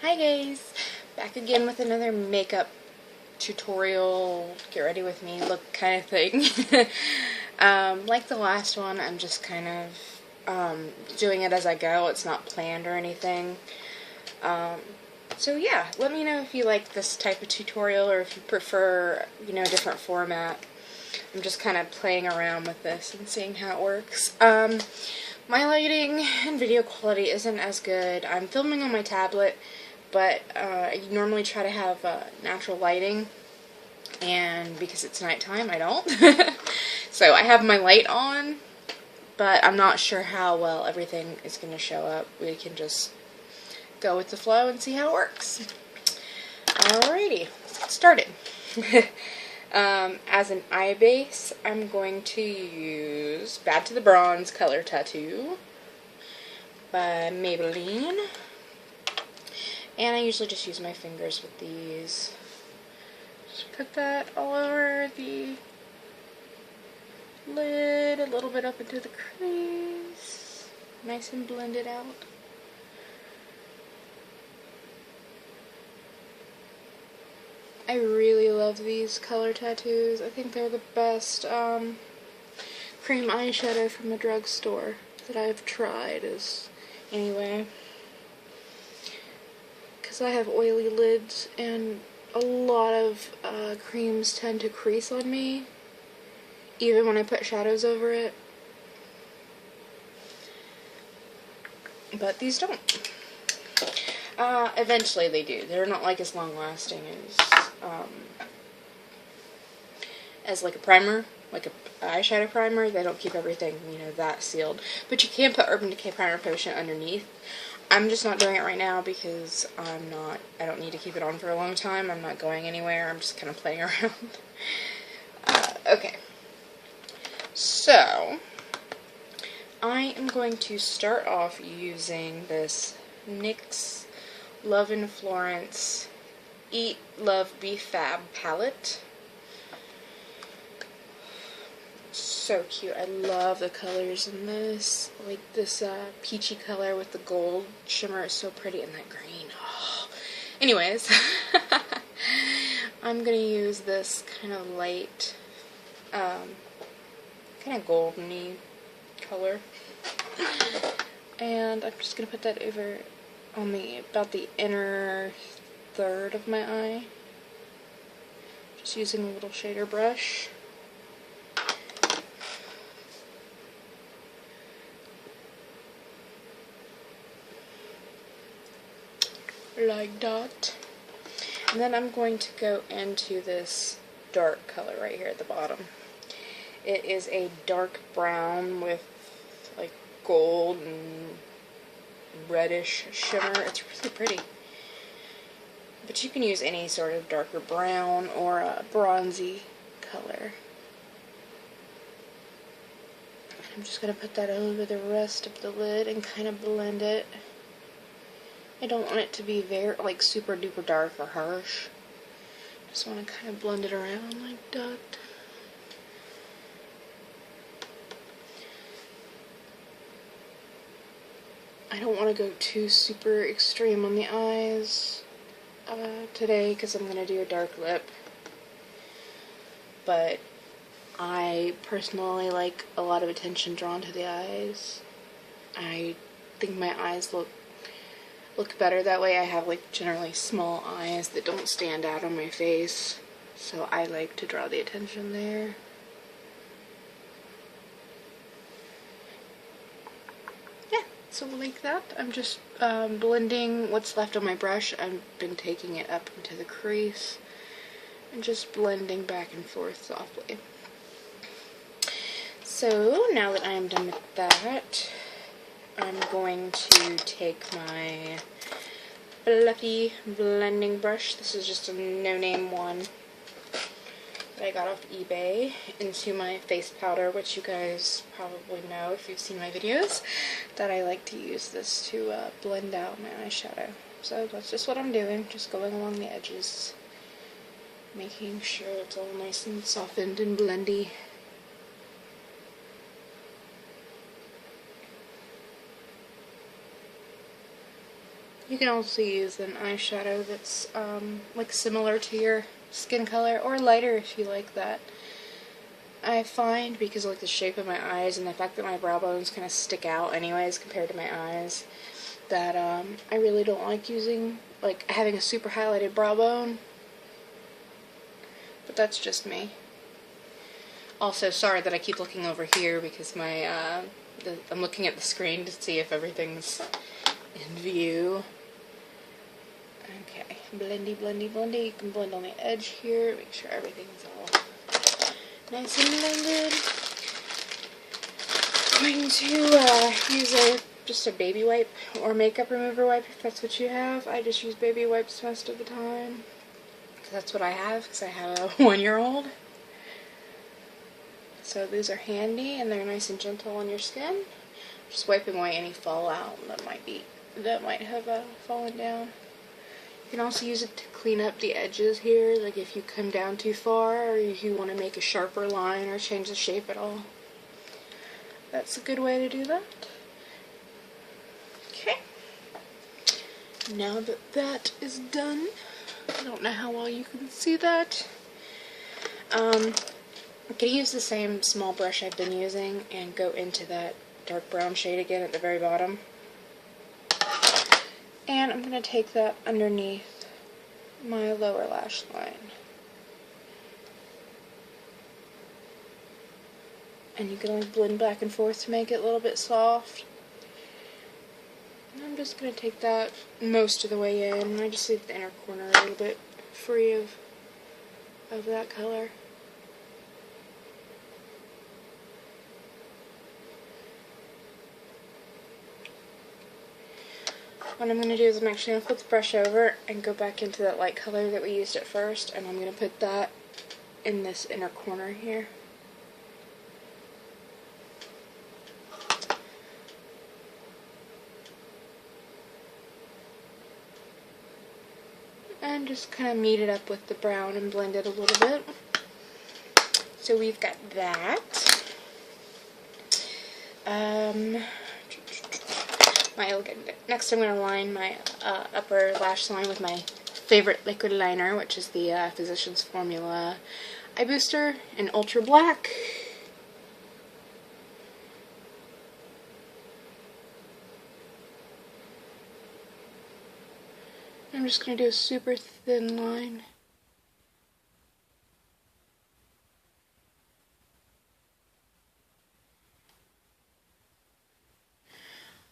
Hi guys! Back again with another makeup tutorial, get ready with me look kind of thing. Like the last one, I'm just kind of doing it as I go. It's not planned or anything. So yeah, let me know if you like this type of tutorial or if you prefer, a different format. I'm just kind of playing around with this and seeing how it works. My lighting and video quality isn't as good. I'm filming on my tablet, but I normally try to have natural lighting, and because it's nighttime, I don't. So I have my light on, but I'm not sure how well everything is going to show up. We can just go with the flow and see how it works. Alrighty, let's get started. As an eye base, I'm going to use Bad to the Bronze Color Tattoo by Maybelline. And I usually just use my fingers with these. Just put that all over the lid, a little bit up into the crease. Nice and blended out. I really love these color tattoos. I think they're the best cream eyeshadow from the drugstore that I've tried. Anyway, because I have oily lids and a lot of creams tend to crease on me, even when I put shadows over it. But these don't. Eventually they do. They're not like as long lasting as like a primer, like a eyeshadow primer. They don't keep everything, that sealed. But you can put Urban Decay Primer Potion underneath. I'm just not doing it right now because I don't need to keep it on for a long time. I'm not going anywhere. I'm just kind of playing around. Okay. So, I am going to start off using this NYX Love in Florence Eat, Love, Be Fab palette. So cute. I love the colors in this. Like this peachy color with the gold shimmer is so pretty, and that green. Oh. Anyways, I'm going to use this kind of light, kind of golden-y color. And I'm just going to put that over on about the inner third of my eye. Just using a little shader brush. Like that. And then I'm going to go into this dark color right here at the bottom. It is a dark brown with like gold and reddish shimmer. It's really pretty. But you can use any sort of darker brown or a bronzy color. I'm just going to put that over the rest of the lid and kind of blend it. I don't want it to be very, like, super duper dark or harsh. Just want to kind of blend it around like that. I don't want to go too super extreme on the eyes today because I'm going to do a dark lip. But I personally like a lot of attention drawn to the eyes. I think my eyes look better that way. I have like generally small eyes that don't stand out on my face, so I like to draw the attention there. Yeah, so like that, I'm just blending what's left on my brush. I've been taking it up into the crease and just blending back and forth softly. So now that I am done with that, I'm going to take my fluffy blending brush. This is just a no-name one that I got off eBay, into my face powder, which you guys probably know if you've seen my videos, that I like to use this to blend out my eyeshadow. So that's just what I'm doing, just going along the edges, making sure it's all nice and softened and blendy. You can also use an eyeshadow that's like similar to your skin color, or lighter if you like that. I find, because of like the shape of my eyes and the fact that my brow bones kind of stick out anyways compared to my eyes, that I really don't like using, like, having a super highlighted brow bone. But that's just me. Also, sorry that I keep looking over here because my I'm looking at the screen to see if everything's in view. Okay, blendy, blendy, blendy. You can blend on the edge here, make sure everything's all nice and blended. I'm going to use just a baby wipe or makeup remover wipe if that's what you have. I just use baby wipes most of the time. That's what I have because I have a 1-year-old. So these are handy and they're nice and gentle on your skin. Just wiping away any fallout that might have fallen down. You can also use it to clean up the edges here, like if you come down too far or if you want to make a sharper line or change the shape at all. That's a good way to do that. Okay. Now that that is done, I don't know how well you can see that. I'm going to use the same small brush I've been using and go into that dark brown shade again at the very bottom. And I'm going to take that underneath my lower lash line. And you can only blend back and forth to make it a little bit soft. And I'm just going to take that most of the way in. I just leave the inner corner a little bit free of that color. What I'm going to do is I'm actually going to flip the brush over and go back into that light color that we used at first, and I'm going to put that in this inner corner here. And just kind of meet it up with the brown and blend it a little bit. So we've got that. Next I'm going to line my upper lash line with my favorite liquid liner, which is the Physicians Formula Eye Booster in Ultra Black. I'm just going to do a super thin line.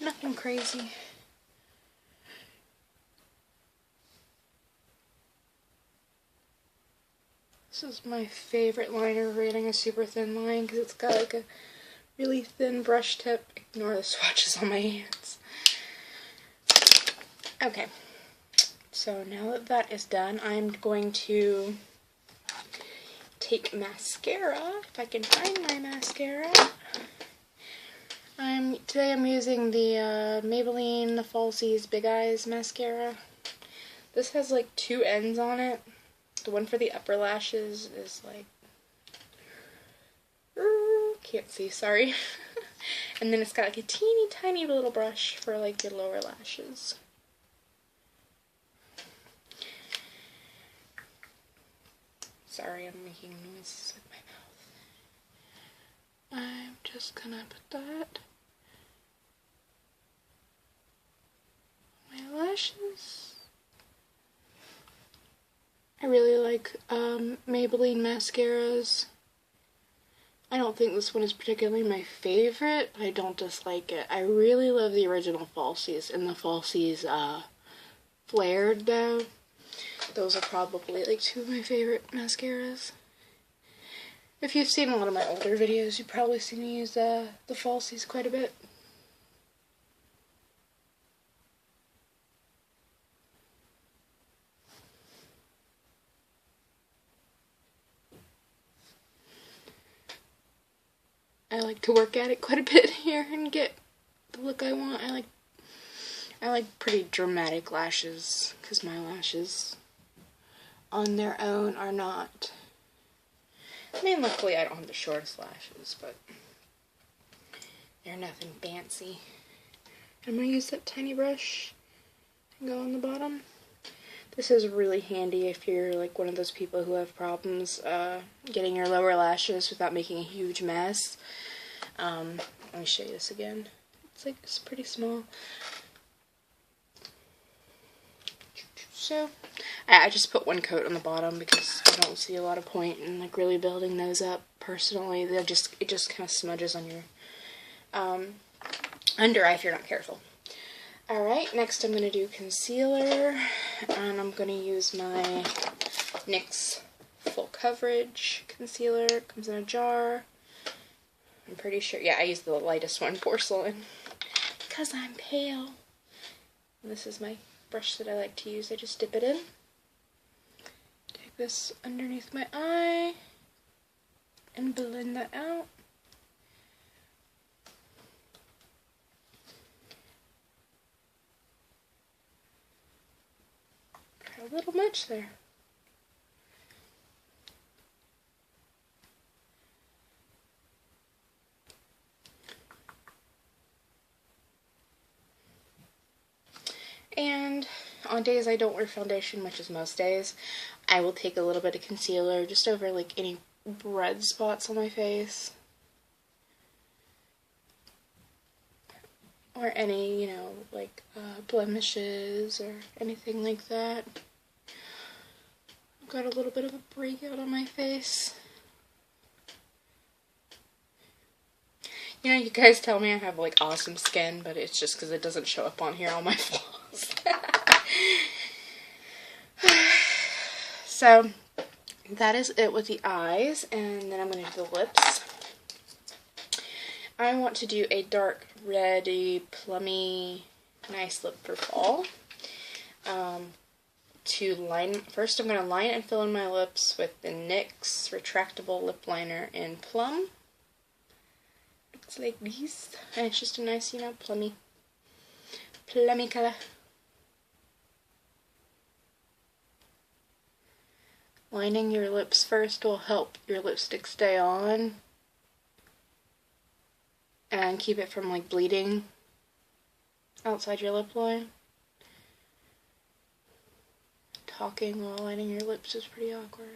Nothing crazy. This is my favorite liner for getting a super thin line because it's got like a really thin brush tip. Ignore the swatches on my hands. Okay, so now that that is done, I'm going to take mascara, if I can find my mascara. Today I'm using the Maybelline The Falsies Big Eyes mascara. This has like 2 ends on it. The one for the upper lashes is like, can't see, sorry. And then it's got like a teeny tiny little brush for like your lower lashes. Sorry, I'm making noises with my mouth. I'm just gonna put that on my lashes. I really like Maybelline mascaras. I don't think this one is particularly my favorite, but I don't dislike it. I really love the original Falsies, and the Falsies Flared though. Those are probably like 2 of my favorite mascaras. If you've seen a lot of my older videos, you've probably seen me use the Falsies quite a bit. I like to work at it quite a bit here and get the look I want. I like pretty dramatic lashes, because my lashes on their own are not. I mean, luckily I don't have the shortest lashes, but they're nothing fancy. I'm going to use that tiny brush go on the bottom. This is really handy if you're like one of those people who have problems getting your lower lashes without making a huge mess. Let me show you this again. It's pretty small. So I just put one coat on the bottom because I don't see a lot of point in like really building those up personally. It just kind of smudges on your under eye if you're not careful. Alright, next I'm going to do concealer, and I'm going to use my NYX Full Coverage concealer. It comes in a jar. I'm pretty sure, yeah, I use the lightest one, porcelain, because I'm pale. And this is my brush that I like to use. I just dip it in. Take this underneath my eye and blend that out. A little much there. And on days I don't wear foundation, which is most days, I will take a little bit of concealer just over like any red spots on my face. Or any, you know, like blemishes or anything like that. I've got a little bit of a breakout on my face. You know, you guys tell me I have like awesome skin, but it's just because it doesn't show up on here, all my flaws. So, that is it with the eyes, and then I'm going to do the lips. I want to do a dark, reddy, plummy, nice lip for fall. First I'm going to line and fill in my lips with the NYX Retractable Lip Liner in Plum. Looks like this, and it's just a nice, you know, plummy color. Lining your lips first will help your lipstick stay on and keep it from like bleeding outside your lip line. Talking while lining your lips is pretty awkward.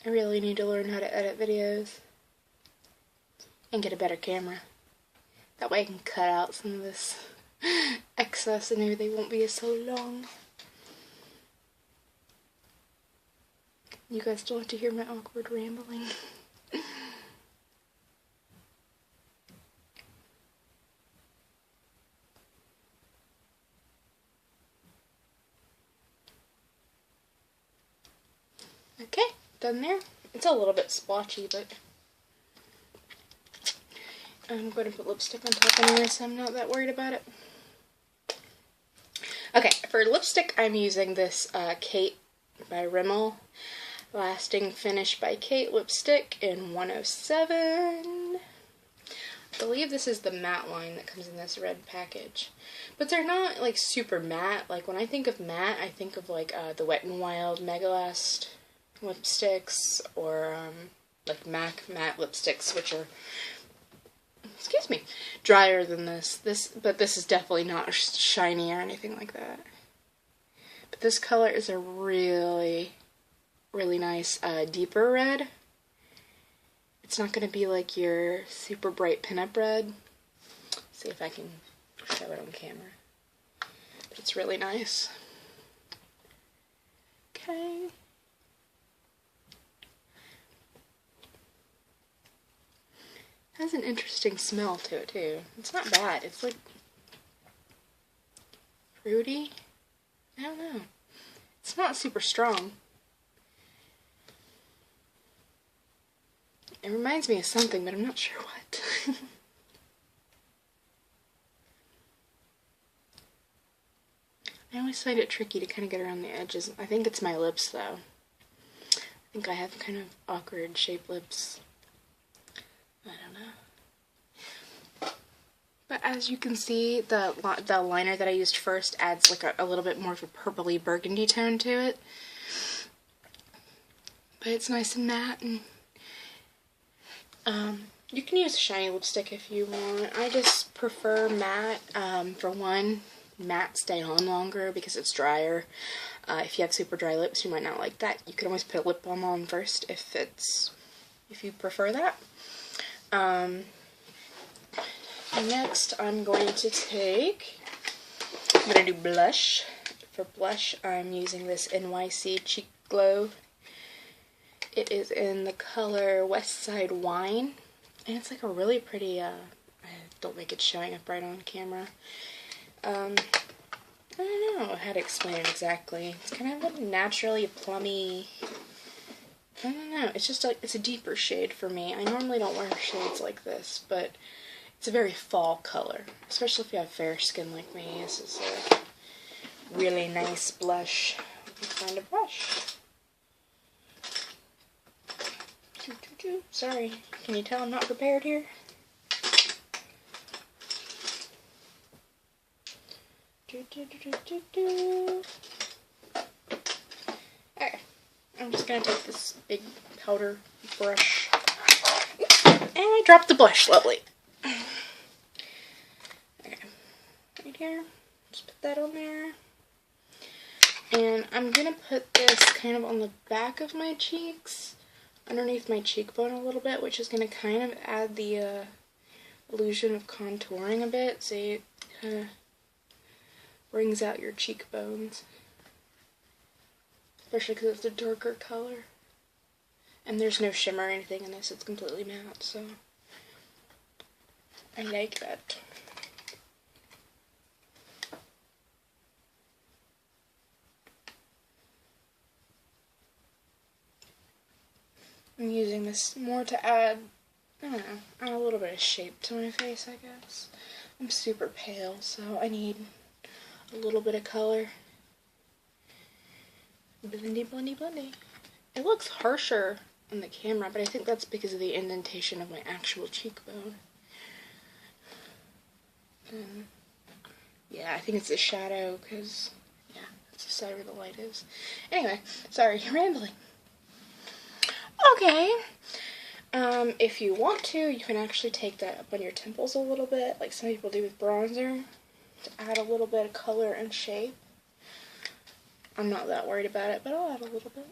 I really need to learn how to edit videos and get a better camera. That way I can cut out some of this excess and maybe they won't be so long. You guys don't have to hear my awkward rambling. Okay, done there. It's a little bit splotchy, but I'm going to put lipstick on top anyway, so I'm not that worried about it. Okay, for lipstick, I'm using this Kate by Rimmel Lasting Finish by Kate lipstick in 107. I believe this is the matte line that comes in this red package. But they're not like super matte. Like when I think of matte, I think of like the Wet n Wild Mega Last lipsticks, or like MAC matte lipsticks, which are, excuse me, drier than this. But this is definitely not shiny or anything like that. But this color is a really nice deeper red. It's not going to be like your super bright pinup red. See if I can show it on camera. But it's really nice. Okay. Has an interesting smell to it too. It's not bad. It's like fruity. I don't know. It's not super strong. It reminds me of something, but I'm not sure what. I always find it tricky to kind of get around the edges. I think it's my lips though. I think I have kind of awkward shaped lips. I don't know. But as you can see, the liner that I used first adds like a little bit more of a purpley burgundy tone to it. but it's nice and matte, and you can use a shiny lipstick if you want. I just prefer matte. For one, matte stay on longer because it's drier. If you have super dry lips, you might not like that. You can always put a lip balm on first if you prefer that. Next, I'm going to do blush. For blush, I'm using this NYC Cheek Glow. It is in the color West Side Wine, and it's like a really pretty, I don't think it's showing up right on camera. I don't know how to explain it exactly. It's kind of a naturally plummy, I don't know, it's just like, it's a deeper shade for me. I normally don't wear shades like this, but it's a very fall color, especially if you have fair skin like me. This is a really nice blush. Let me find a brush. Sorry, can you tell I'm not prepared here? Okay, I'm just gonna take this big powder brush, and I dropped the blush, lovely. Okay, right here, just put that on there. And I'm gonna put this kind of on the back of my cheeks, underneath my cheekbone a little bit, which is gonna kind of add the illusion of contouring a bit, so it kind of brings out your cheekbones, especially because it's a darker color. And there's no shimmer or anything in this, it's completely matte, so I like that. I'm using this more to add, I don't know, add a little bit of shape to my face, I guess. I'm super pale, so I need a little bit of color. Blendy, blendy, blendy. It looks harsher on the camera, but I think that's because of the indentation of my actual cheekbone. Yeah, I think it's the shadow, because, yeah, that's the side where the light is. Anyway, sorry, rambling. Okay, if you want to, you can actually take that up on your temples a little bit, like some people do with bronzer, to add a little bit of color and shape. I'm not that worried about it, but I'll add a little bit.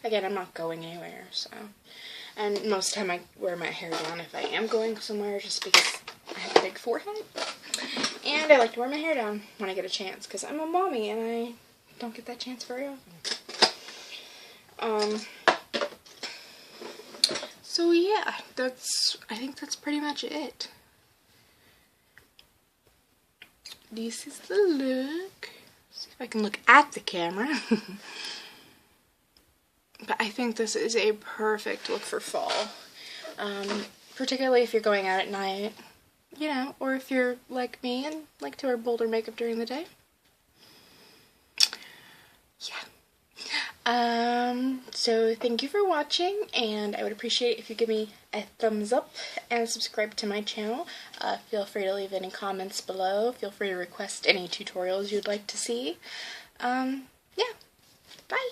Again, I'm not going anywhere, so. And most of the time I wear my hair down if I am going somewhere, just because I have a big forehead. And I like to wear my hair down when I get a chance, because I'm a mommy and I don't get that chance very often. So yeah, I think that's pretty much it. This is the look. See if I can look at the camera. But I think this is a perfect look for fall. Particularly if you're going out at night, you know, or if you're like me and like to wear bolder makeup during the day. Yeah. So thank you for watching, and I would appreciate if you give me a thumbs up and subscribe to my channel. Feel free to leave any comments below. Feel free to request any tutorials you'd like to see. Yeah. Bye!